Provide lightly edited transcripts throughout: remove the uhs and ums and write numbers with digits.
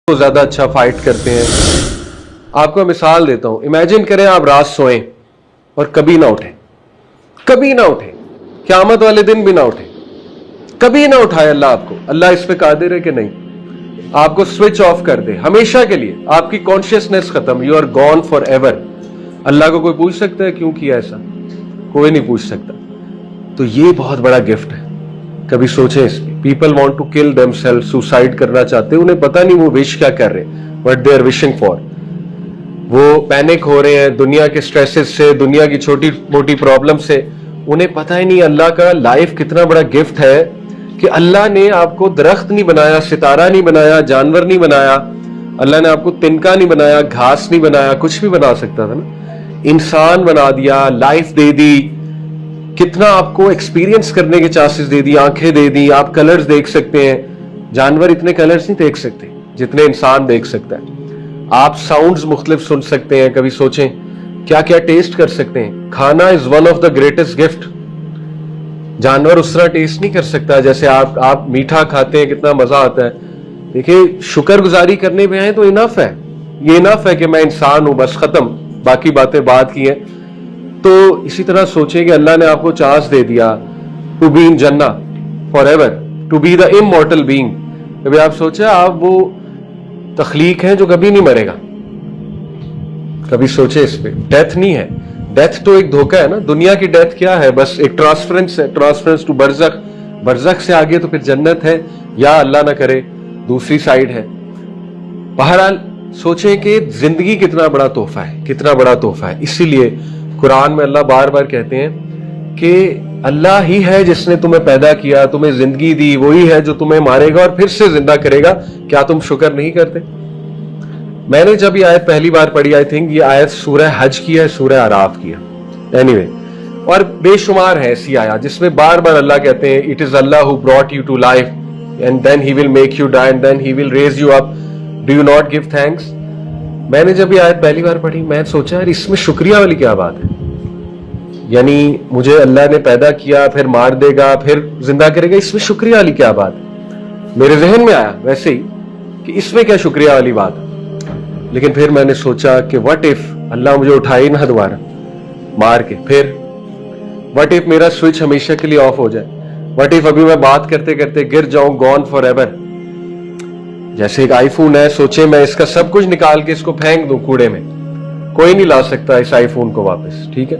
तो ज़्यादा अच्छा फाइट करते हैं। आपको मिसाल देता हूं, इमेजिन करें आप रात सोएं और कभी ना उठें, कभी ना उठें, क़यामत वाले दिन भी ना उठें, कभी ना उठाए अल्लाह आपको। अल्लाह इस पे कादिर है कि नहीं? आपको स्विच ऑफ कर दे हमेशा के लिए, आपकी कॉन्शियसनेस खत्म, you are gone forever. Allah को कोई पूछ सकता है क्यों किया ऐसा? कोई नहीं पूछ सकता। तो ये बहुत बड़ा गिफ्ट है, कभी सोचें इस पे। People want to kill themselves, suicide करना चाहते हैं, उन्हें पता नहीं वो विश क्या कर रहे हैं, what they are wishing for. वो पैनिक हो रहे हैं दुनिया के स्ट्रेसेस से, दुनिया की छोटी मोटी प्रॉब्लम से, उन्हें पता ही नहीं अल्लाह का लाइफ कितना बड़ा गिफ्ट है कि अल्लाह ने आपको दरख्त नहीं बनाया, सितारा नहीं बनाया, जानवर नहीं बनाया, अल्लाह ने आपको तिनका नहीं बनाया, घास नहीं बनाया, कुछ भी बना सकता था ना, इंसान बना दिया, लाइफ दे दी, कितना आपको एक्सपीरियंस करने के चांसेस दे दी, आंखें दे दी, आप कलर्स देख सकते हैं। जानवर इतने कलर्स नहीं देख सकते जितने इंसान देख सकता है। आप साउंड्स मुख्तलिफ सुन सकते हैं, कभी सोचें क्या क्या टेस्ट कर सकते हैं। खाना is one of the greatest gift. जानवर उस तरह टेस्ट नहीं कर सकता जैसे आप मीठा खाते हैं, कितना मजा आता है। देखिए, शुक्रगुजारी करने पे आए तो इनफ है, ये इनफ है कि मैं इंसान हूं, बस खत्म, बाकी बातें बात की हैं। तो इसी तरह सोचें कि अल्लाह ने आपको चांस दे दिया टू बी इन जन्ना forever, to be the immortal being. कभी आप सोचे आप वो तख्लीक हैं जो कभी नहीं मरेगा? कभी सोचे इस पे? डेथ नहीं है, डेथ तो एक धोखा है ना। दुनिया की डेथ क्या है? बस एक ट्रांसफरेंस है, ट्रांसफरेंस टू बरज़ख, बरज़ख से आगे तो फिर जन्नत है, या अल्लाह ना करे दूसरी साइड है। बहरहाल सोचें कि जिंदगी कितना बड़ा तोहफा है, कितना बड़ा तोहफा है। इसीलिए कुरान में अल्लाह बार बार कहते हैं कि अल्लाह ही है जिसने तुम्हें पैदा किया, तुम्हें जिंदगी दी, वही है जो तुम्हें मारेगा और फिर से जिंदा करेगा। क्या तुम शुक्र नहीं करते? मैंने जब ये आयत पहली बार पढ़ी, आई थिंक ये आयत सूरह हज की है, सूरह आराफ की है, एनीवे, और बेशुमार है ऐसी आयत जिसमें बार बार अल्लाह कहते हैं it is Allah who brought you to life and then he will make you die and then he will raise you up, do you not give thanks. मैंने जब ये आयत पहली बार पढ़ी, मैं सोचा यार इसमें शुक्रिया वाली क्या बात है? यानी मुझे अल्लाह ने पैदा किया, फिर मार देगा, फिर जिंदा करेगा, इसमें शुक्रिया वाली क्या बात है? मेरे जहन में आया वैसे ही कि इसमें क्या शुक्रिया वाली बात है। लेकिन फिर मैंने सोचा कि व्हाट इफ अल्लाह मुझे उठाए ना दोबारा मार के, फिर व्हाट इफ मेरा स्विच हमेशा के लिए ऑफ हो जाए, व्हाट इफ अभी मैं बात करते करते गिर जाऊं, गॉन फॉर एवर। जैसे एक आईफोन है, सोचे मैं इसका सब कुछ निकाल के इसको फेंक दूं कूड़े में, कोई नहीं ला सकता इस आईफोन को वापस, ठीक है?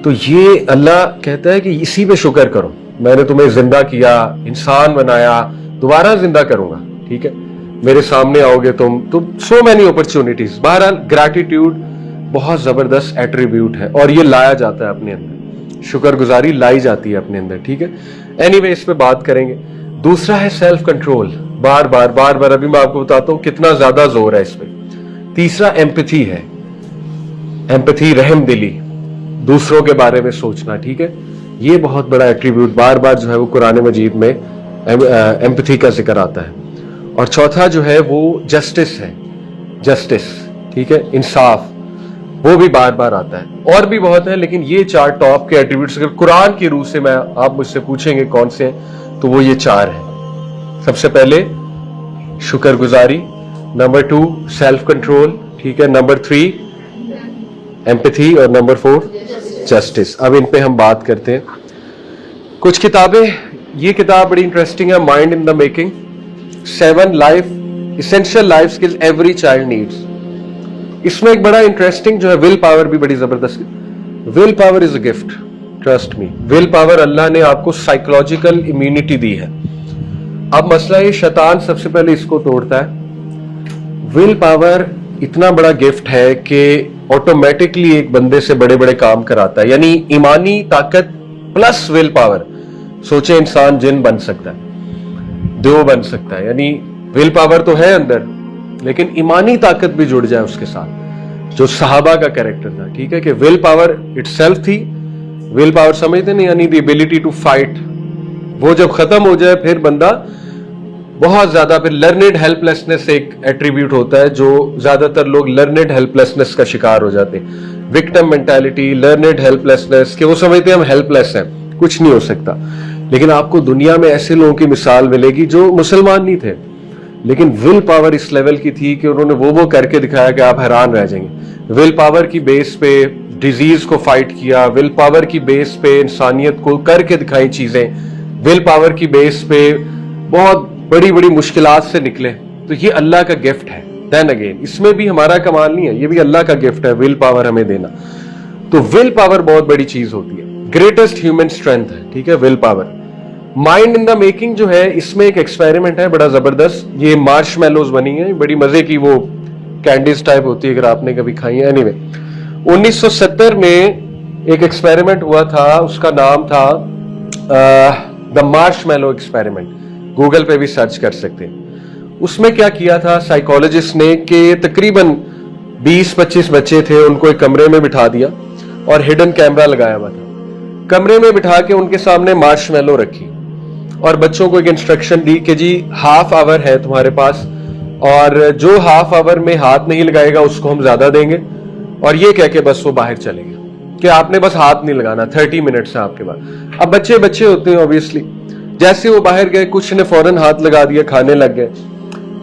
तो ये अल्लाह कहता है कि इसी पे शुक्र करो, मैंने तुम्हें जिंदा किया, इंसान बनाया, दोबारा जिंदा करूंगा, ठीक है? मेरे सामने आओगे तुम, तो सो मैनी अपॉर्चुनिटीज। बहरहाल ग्रैटिट्यूड बहुत जबरदस्त एट्रीब्यूट है और ये लाया जाता है अपने अंदर, शुक्रगुजारी लाई जाती है अपने अंदर, ठीक है? एनीवे, इस पे बात करेंगे। दूसरा है सेल्फ कंट्रोल। बार बार अभी मैं आपको बताता हूं कितना ज्यादा जोर है इस पे। तीसरा एम्पैथी है, एम्पैथी, रहम दिली, दूसरों के बारे में सोचना, ठीक है? ये बहुत बड़ा एट्रीब्यूट बार बार जो है वो कुरान मजीद में एम्पैथी का जिक्र आता है। और चौथा जो है वो जस्टिस है, जस्टिस, ठीक है, इंसाफ, वो भी बार बार आता है। और भी बहुत है, लेकिन ये चार टॉप के एट्रीब्यूट्स अगर कुरान की रूह से मैं आप मुझसे पूछेंगे कौन से हैं, तो वो ये चार हैं। सबसे पहले शुक्रगुजारी, नंबर 2 सेल्फ कंट्रोल, ठीक है, नंबर 3 एम्पैथी और नंबर 4 जस्टिस। अब इन पे हम बात करते हैं। कुछ किताबें, ये किताब बड़ी इंटरेस्टिंग है, mind in the making, 7 life essential life skills every child needs. इसमें एक बड़ा इंटरेस्टिंग जो है विल पावर भी बड़ी जबरदस्त। Will power is a gift, trust me. Will power Allah ने आपको साइकोलॉजिकल इम्यूनिटी दी है। अब मसला ये, शैतान सबसे पहले इसको तोड़ता है। विल पावर इतना बड़ा गिफ्ट है कि ऑटोमेटिकली एक बंदे से बड़े बड़े काम कराता है, यानी ईमानी ताकत प्लस विल पावर। सोचे इंसान जिन बन सकता है, दो बन सकता है, यानी विल पावर तो है अंदर, लेकिन ईमानी ताकत भी जुड़ जाए उसके साथ, जो सहाबा का कैरेक्टर था, ठीक है? कि विल पावर इटसेल्फ थी, विल पावर समझते नहीं, यानी द एबिलिटी टू फाइट, वो जब खत्म हो जाए फिर बंदा बहुत ज्यादा, फिर लर्नेड हेल्पलेसनेस एक एट्रीब्यूट होता है जो ज्यादातर लोग लर्नेड हेल्पलेसनेस का शिकार हो जाते हैं। विक्टिम मेंटालिटी, लर्नेड हेल्पलेसनेस, कि वो समझते हैं हम हेल्पलेस हैं, कुछ नहीं हो सकता। लेकिन आपको दुनिया में ऐसे लोगों की मिसाल मिलेगी जो मुसलमान नहीं थे, लेकिन विल पावर इस लेवल की थी कि उन्होंने वो करके दिखाया कि आप हैरान रह जाएंगे। विल पावर की बेस पे डिजीज को फाइट किया, विल पावर की बेस पे इंसानियत को करके दिखाई चीजें, विल पावर की बेस पे बहुत बड़ी बड़ी मुश्किलात से निकले। तो ये अल्लाह का गिफ्ट है। देन अगेन इसमें भी हमारा कमाल नहीं है, ये भी अल्लाह का गिफ्ट है, विल पावर हमें देना। तो विल पावर बहुत बड़ी चीज होती है, ग्रेटेस्ट ह्यूमन स्ट्रेंथ है, ठीक है, will power. Mind in the making जो है, इसमें एक एक्सपेरिमेंट है बड़ा जबरदस्त। ये मार्शमैलोज बनी है, बड़ी मजे की वो कैंडीज टाइप होती है, अगर आपने कभी खाई है। एनीवे 1970 में एक एक्सपेरिमेंट हुआ था, उसका नाम था द मार्शमैलो एक्सपेरिमेंट। गूगल पे भी सर्च कर सकते हैं। उसमें क्या किया था साइकोलॉजिस्ट ने कि तकरीबन 20-25 बच्चे थे, उनको एक कमरे में बिठा दिया और हिडन कैमरा लगाया हुआ था। कमरे में बिठा के उनके सामने मार्शमैलो रखी और बच्चों को एक इंस्ट्रक्शन दी कि जी हाफ आवर है तुम्हारे पास, और जो हाफ आवर में हाथ नहीं लगाएगा उसको हम ज्यादा देंगे, और ये कह के बस वो बाहर चले गए कि आपने बस हाथ नहीं लगाना, 30 मिनट्स है आपके पास। अब बच्चे बच्चे होते हैं ऑब्वियसली, जैसे वो बाहर गए कुछ ने फौरन हाथ लगा दिया, खाने लग गए,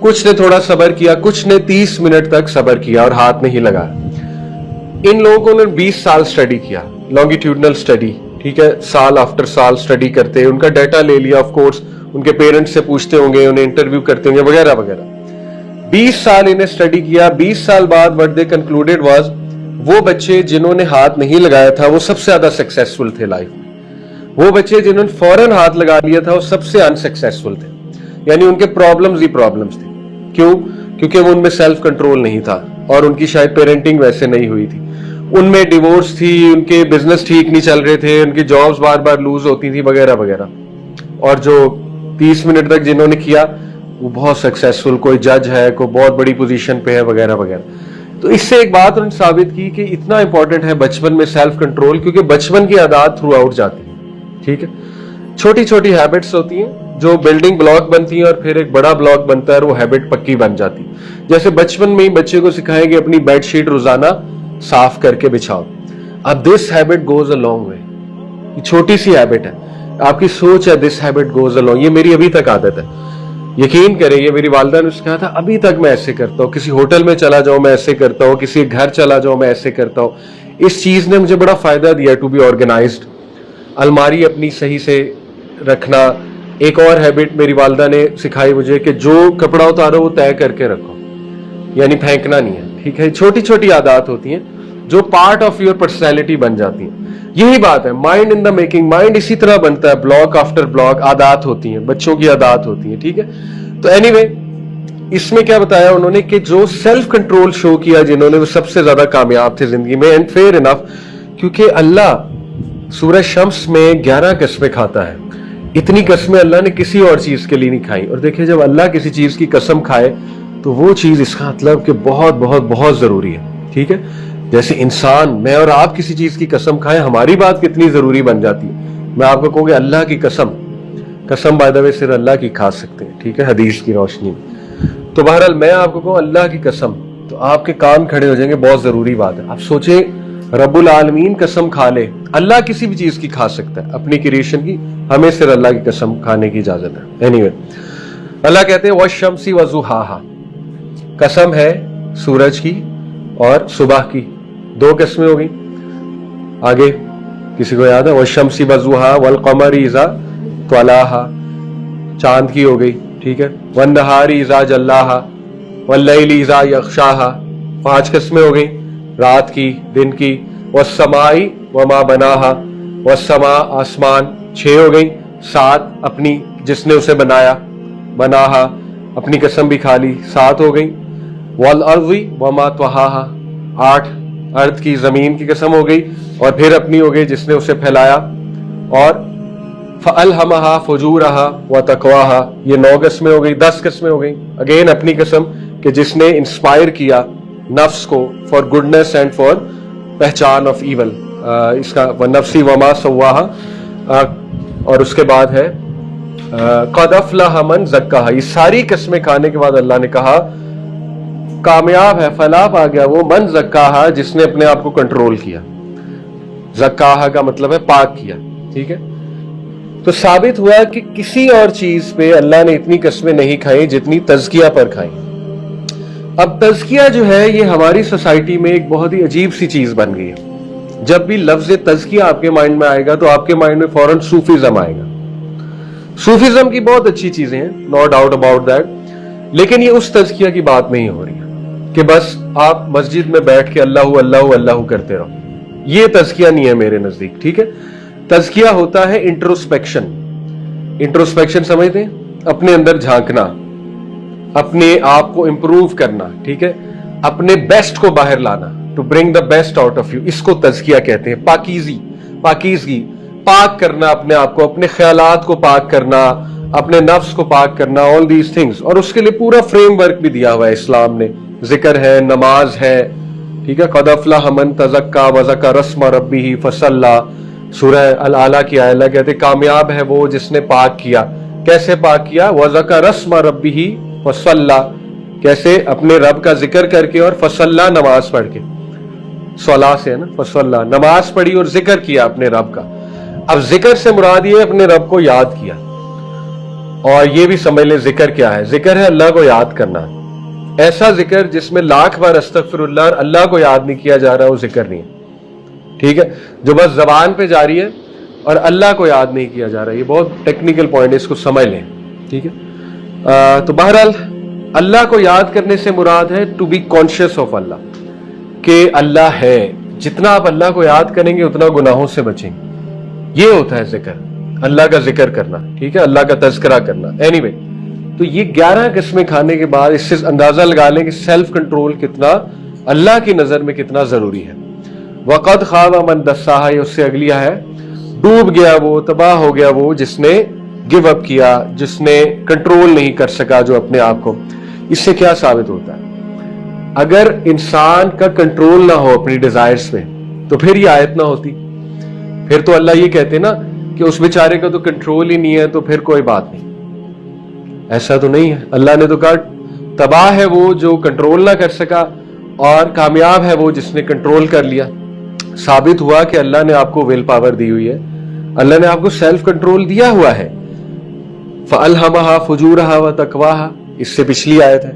कुछ ने थोड़ा सब्र किया, कुछ ने 30 मिनट तक सब्र किया और हाथ नहीं लगाया। इन लोगों ने 20 साल स्टडी किया, लॉन्गिट्यूडनल स्टडी, ठीक है, साल आफ्टर साल स्टडी करते, उनका डाटा ले लिया, ऑफ कोर्स उनके पेरेंट्स से पूछते होंगे, उन्हें इंटरव्यू करते होंगे वगैरह वगैरह। 20 साल इन्हें स्टडी किया। 20 साल बाद व्हाट दे कंक्लूडेड वाज, वो बच्चे जिन्होंने हाथ नहीं लगाया था वो सबसे ज्यादा सक्सेसफुल थे लाइफ में। वो बच्चे जिन्होंने फौरन हाथ लगा लिया था वो सबसे अनसक्सेसफुल थे, यानी उनके प्रॉब्लम्स ही प्रॉब्लम्स थे। क्यों? क्योंकि वो उनमें सेल्फ कंट्रोल नहीं था और उनकी शायद पेरेंटिंग वैसे नहीं हुई थी, उनमें डिवोर्स थी, उनके बिजनेस ठीक नहीं चल रहे थे, उनकी जॉब्स बार बार लूज होती थी वगैरह वगैरह। और जो 30 मिनट तक जिन्होंने किया वो बहुत सक्सेसफुल, कोई जज है, कोई बहुत बड़ी पोजीशन पे है वगैरह वगैरह। तो इससे एक बात उन्होंने साबित की कि इतना इंपॉर्टेंट है बचपन में सेल्फ कंट्रोल, क्योंकि बचपन की आदत थ्रू आउट जाती है, ठीक है। छोटी छोटी हैबिट्स होती हैं जो बिल्डिंग ब्लॉक बनती है और फिर एक बड़ा ब्लॉक बनता है और वो हैबिट पक्की बन जाती है। जैसे बचपन में ही बच्चे को सिखाएंगे अपनी बेडशीट रोजाना साफ करके बिछाओ। अब this habit goes a long way, ये छोटी सी हैबिट है, आपकी सोच है, this habit goes a long. ये मेरी अभी तक आदत है, यकीन करें, ये मेरी वालिदा ने कहा था, अभी तक मैं ऐसे करता हूँ, किसी होटल में चला जाऊं मैं ऐसे करता हूँ, किसी घर चला जाऊं मैं ऐसे करता हूँ। इस चीज ने मुझे बड़ा फायदा दिया, टू बी ऑर्गेनाइज्ड, अलमारी अपनी सही से रखना। एक और हैबिट मेरी वालिदा ने सिखाई मुझे कि जो कपड़ा उतारो वो तय करके रखो, यानी फेंकना नहीं है, ठीक है। छोटी छोटी आदत होती हैं जो पार्ट ऑफ योर पर्सनैलिटी बन जाती हैं। यही बात है mind in the making. Mind इसी तरह बनता है, ब्लॉक आफ्टर ब्लॉक, आदत होती हैं, बच्चों की आदत होती है, ठीक है। तो एनीवे इसमें क्या बताया उन्होंने कि जो सेल्फ कंट्रोल शो किया जिन्होंने, वो सबसे ज्यादा कामयाब थे जिंदगी में। एंड फेयर इनफ, क्योंकि अल्लाह सूरज शम्स में 11 कस्में खाता है। इतनी कस्में अल्लाह ने किसी और चीज के लिए नहीं खाई। और देखिए जब अल्लाह किसी चीज की कसम खाए तो वो चीज, इसका मतलब कि बहुत बहुत बहुत जरूरी है, ठीक है। जैसे इंसान, मैं और आप किसी चीज की कसम खाएं, हमारी बात कितनी जरूरी बन जाती है। मैं आपको कहूँगा अल्लाह की कसम, कसम बाय द वे सिर्फ अल्लाह की खा सकते हैं, ठीक है, हदीस की रोशनी में। तो बहरहाल मैं आपको कहूँ अल्लाह की कसम, तो आपके कान खड़े हो जाएंगे, बहुत जरूरी बात है। आप सोचे रब्बुल आलमीन कसम खा ले, अल्लाह किसी भी चीज की खा सकता है अपनी क्रिएशन की, हमें सिर्फ अल्लाह की कसम खाने की इजाजत है। एनीवे अल्लाह कहते हैं वश्शम्सी वज़ुहाहा, कसम है सूरज की और सुबह की। 2 कस्में हो गई। आगे किसी को याद है? वश्शम्सी वज़ुहा वल क़मरी इज़ा त्वलाहा, चांद की हो गई, ठीक है। वन नहारी इज़ा जल्लाहा वल लैली इज़ा यग़शाहा, 5 कस्में हो गई, रात की, दिन की। वस्समाई वमा बनाहा, वस्समा आसमान, 6 हो गई। 7 अपनी, जिसने उसे बनाया, बनाहा, अपनी कसम भी खा ली, 7 हो गई। वल अर्ज़ी वमा त्वहाहा, 8 अर्थ की, जमीन की कसम हो गई, और फिर अपनी हो गई जिसने उसे फैलाया। और फ़अल्हमहा फ़ुजूरहा व तक़वाहा, ये 9 कस्में हो गई। 10 कस्में हो गई, अगेन अपनी कसम कि जिसने इंस्पायर किया नफ्स को फॉर गुडनेस एंड फॉर पहचान ऑफ ईवल, इसका वनफ्सी वमा सव्वाहा। और उसके बाद है क़द अफ़लह मन ज़क्काहा। ये सारी कस्में खाने के बाद अल्लाह ने कहा कामयाब है, फलाह आ गया वो मन ज़क्काहा, जिसने अपने आप को कंट्रोल किया। ज़क्काहा का मतलब है पाक किया, ठीक है। तो साबित हुआ कि किसी और चीज पे अल्लाह ने इतनी कस्में नहीं खाई जितनी तज़किया पर खाई। अब तज़किया जो है ये हमारी सोसाइटी में एक बहुत ही अजीब सी चीज बन गई है। जब भी लफ्ज तज़किया आपके माइंड में आएगा तो आपके माइंड में फौरन सूफीज्म आएगा। सूफीज्म की बहुत अच्छी चीजें हैं, नो डाउट अबाउट दैट, लेकिन ये उस तज़किया की बात नहीं हो रही है कि बस आप मस्जिद में बैठ के अल्लाह अल्लाह अल्लाह करते रहो। ये तज़किया नहीं है मेरे नजदीक, ठीक है। तज़किया होता है इंट्रोस्पेक्शन। इंट्रोस्पेक्शन समझते हैं? अपने अंदर झांकना, अपने आप को इंप्रूव करना, ठीक है, अपने बेस्ट को बाहर लाना, to bring the best out of you, इसको तज़किया कहते हैं। पाकीज़गी, पाक करना अपने आप को, अपने ख्यालात को पाक करना, अपने नफ्स को पाक करना, ऑल दीज थिंग्स। और उसके लिए पूरा फ्रेमवर्क भी दिया हुआ है इस्लाम ने। जिक्र है, नमाज है, ठीक है। क़द अफ़लह मन तज़क्का वज़क्कर रस्म रब्बिही फ़सल्ला, सूरह अल आला की आयत कहते कामयाब है वो जिसने पाक किया। कैसे पाक किया? वज़क्कर रस्म रब्बिही फ़सल्ला, कैसे? अपने रब का जिक्र करके और फसल्ला, नमाज पढ़ के, सला से है ना, फसल्ला, नमाज पढ़ी और जिक्र किया अपने रब का। अब जिक्र से मुराद ये अपने रब को याद किया। और ये भी समझ ले जिक्र क्या है। जिक्र है अल्लाह को याद करना। ऐसा जिक्र जिसमें लाख बार अस्तगफिरुल्लाह, अल्लाह को याद नहीं किया जा रहा, वो जिक्र नहीं है, ठीक है। जो बस जबान पे जारी है और अल्लाह को याद नहीं किया जा रहा। ये बहुत टेक्निकल पॉइंट है, इसको समझ लें, ठीक है। तो बहरहाल अल्लाह को याद करने से मुराद है टू बी कॉन्शियस ऑफ अल्लाह, कि अल्लाह है। जितना आप अल्लाह को याद करेंगे उतना गुनाहों से बचेंगे। ये होता है जिक्र, अल्लाह का जिक्र करना, ठीक है, अल्लाह का तज़किरा करना। एनीवे, तो ये 11 किस्में खाने के बाद इससे अंदाजा लगा लें कि सेल्फ कंट्रोल कितना अल्लाह की नजर में कितना जरूरी है। वक़द ख़ाब मन दस्साहा, उससे अगलिया है डूब गया वो, तबाह हो गया वो जिसने गिव अप किया, जिसने कंट्रोल नहीं कर सका जो अपने आप को। इससे क्या साबित होता है? अगर इंसान का कंट्रोल ना हो अपनी डिजायर्स पे तो फिर ये आयत ना होती। फिर तो अल्लाह ये कहते ना कि उस बेचारे का तो कंट्रोल ही नहीं है, तो फिर कोई बात नहीं। ऐसा तो नहीं है। अल्लाह ने तो कहा तबाह है वो जो कंट्रोल ना कर सका और कामयाब है वो जिसने कंट्रोल कर लिया। साबित हुआ कि अल्लाह ने आपको विल पावर दी हुई है, अल्लाह ने आपको सेल्फ कंट्रोल दिया हुआ है। फ़अल्हमहा फुजूरहा व तक़वाहा, इससे पिछली आयत है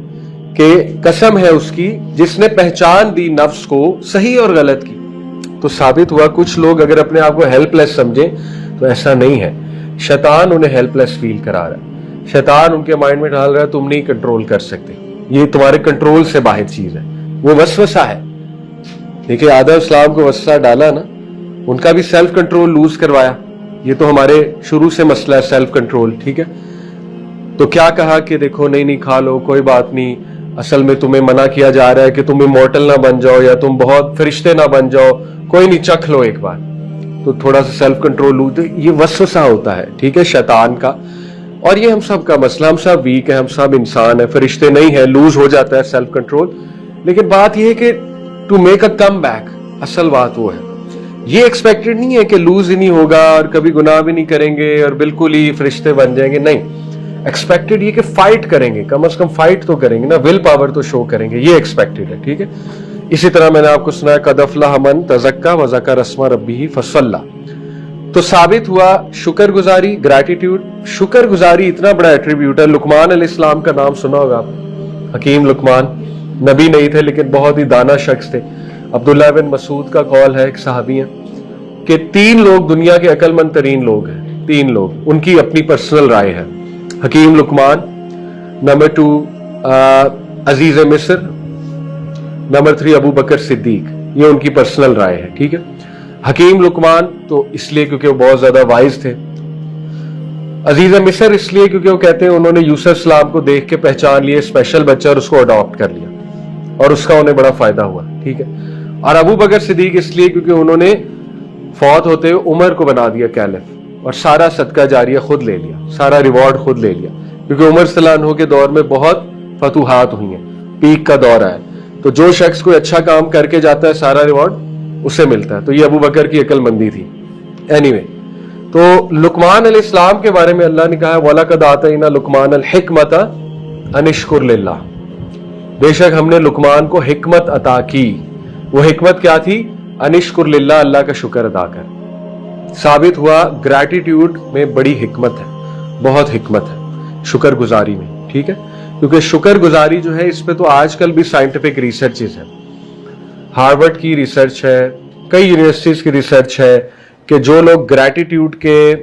कि कसम है उसकी जिसने पहचान दी नफ्स को सही और गलत की। तो साबित हुआ कुछ लोग अगर अपने आप को हेल्पलेस समझें तो ऐसा नहीं है। शैतान उन्हें हेल्पलेस फील करा रहा है, शैतान उनके माइंड में डाल रहा है तुम नहीं कंट्रोल कर सकते, ये तुम्हारे कंट्रोल से बाहर चीज है, वो वसवसा है। देखिए आदम इस्लाम को वसवसा डाला ना, उनका भी सेल्फ कंट्रोल लूज करवाया। ये तो हमारे शुरू से मसला है सेल्फ कंट्रोल, ठीक है। तो क्या कहा कि देखो नहीं खा लो कोई बात नहीं, असल में तुम्हें मना किया जा रहा है कि तुम इमॉर्टल ना बन जाओ या तुम बहुत फरिश्ते ना बन जाओ, कोई नहीं चख लो एक बार, तो थोड़ा सा सेल्फ कंट्रोल लूज। ये वसवसा होता है, ठीक है, शैतान का। और ये हम सब का मसला, हम सब वीक है, हम सब इंसान है, फरिश्ते नहीं है, लूज हो जाता है सेल्फ कंट्रोल। लेकिन बात यह है कि to make a comeback, असल बात वो है। ये एक्सपेक्टेड नहीं है कि लूज ही नहीं होगा और कभी गुनाह भी नहीं करेंगे और बिल्कुल ही फरिश्ते बन जाएंगे, नहीं। एक्सपेक्टेड ये कि फाइट करेंगे, कम से कम फाइट तो करेंगे ना, विल पावर तो शो करेंगे, ये एक्सपेक्टेड है, ठीक है। इसी तरह मैंने आपको सुनाया क़द अफ़लह मन तज़क्का व ज़क्कर रस्म रब्बिही फ़सल्ला। तो साबित हुआ शुक्रगुजारी, ग्रैटिट्यूड। शुक्रगुजारी इतना बड़ा एट्रीब्यूट है। लुकमान अलैहिस्सलाम का नाम सुना होगा आपने, हकीम लुकमान, नबी नहीं थे लेकिन बहुत ही दाना शख्स थे। अब्दुल्लाह बिन मसूद का कौल है, एक सहाबी है, कि 3 लोग दुनिया के अक्लमंद तरीन लोग हैं, 3 लोग, उनकी अपनी पर्सनल राय है। हकीम लुकमान, नंबर 2 अजीज मिस्र, नंबर 3 अबू बकर सिद्दीक, ये उनकी पर्सनल राय है, ठीक है। हकीम लुकमान तो इसलिए क्योंकि वो बहुत ज्यादा वाइज थे। अजीज मिस्र इसलिए क्योंकि वो कहते हैं उन्होंने यूसुफ सलाम को देख के पहचान लिए स्पेशल बच्चा और उसको अडॉप्ट कर लिया और उसका उन्हें बड़ा फायदा हुआ, ठीक है। और अबू बकर सिद्दीक इसलिए क्योंकि उन्होंने फौत होते हुए उमर को बना दिया कैलिफ और सारा सदका जारिया खुद ले लिया, सारा रिवॉर्ड खुद ले लिया, क्योंकि उमर सलान्हो के दौर में बहुत फतूहात हुई हैं, पीक का दौर है। तो जो शख्स कोई अच्छा काम करके जाता है सारा रिवॉर्ड उसे मिलता है। तो ये अबू बकर की अक्लमंदी थी। एनीवे, तो लुकमान अलैहिस्सलाम के बारे में अल्लाह ने कहा वलक़द आतैना लुकमान अल हिकमत अनिश्कुर लिल्लाह, बेशक हमने लुकमान को हिकमत अता की। वो हिकमत क्या थी? अनिश्कुर लिल्लाह, अल्लाह का शुक्र अदा कर। साबित हुआ ग्रैटिट्यूड में बड़ी हिकमत है, बहुत हिकमत है शुक्रगुजारी में, ठीक है। क्योंकि शुक्रगुजारी जो है, इस पे तो आजकल भी साइंटिफिक रिसर्चेस है, हार्वर्ड की रिसर्च है, कई यूनिवर्सिटीज की रिसर्च है कि जो लोग ग्रैटिट्यूड के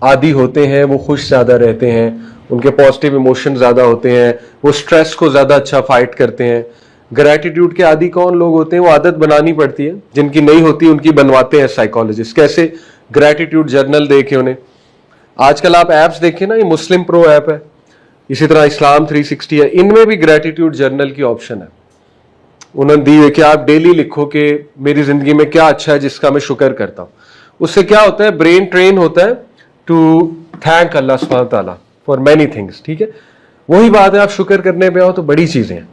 आदी होते हैं वो खुश ज्यादा रहते हैं, उनके पॉजिटिव इमोशन ज्यादा होते हैं, वो स्ट्रेस को ज्यादा अच्छा फाइट करते हैं। ग्रैटिट्यूड के आदी कौन लोग होते हैं? वो आदत बनानी पड़ती है, जिनकी नहीं होती उनकी बनवाते हैं साइकोलॉजिस्ट। कैसे? ग्रैटिट्यूड जर्नल दे के उन्हें। आजकल आप एप्स देखिए ना, ये मुस्लिम प्रो ऐप है, इसी तरह इस्लाम 360 है, इनमें भी ग्रैटिट्यूड जर्नल की ऑप्शन है। उन्होंने दी है कि आप डेली लिखो कि मेरी जिंदगी में क्या अच्छा है जिसका मैं शुक्र करता हूं। उससे क्या होता है? ब्रेन ट्रेन होता है टू थैंक अल्लाह सुब्हानहू व तआला फॉर मैनी थिंग्स, ठीक है। वही बात है, आप शुक्र करने पे आओ तो बड़ी चीजें हैं।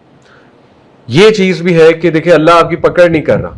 ये चीज भी है कि देखिए अल्लाह आपकी पकड़ नहीं कर रहा,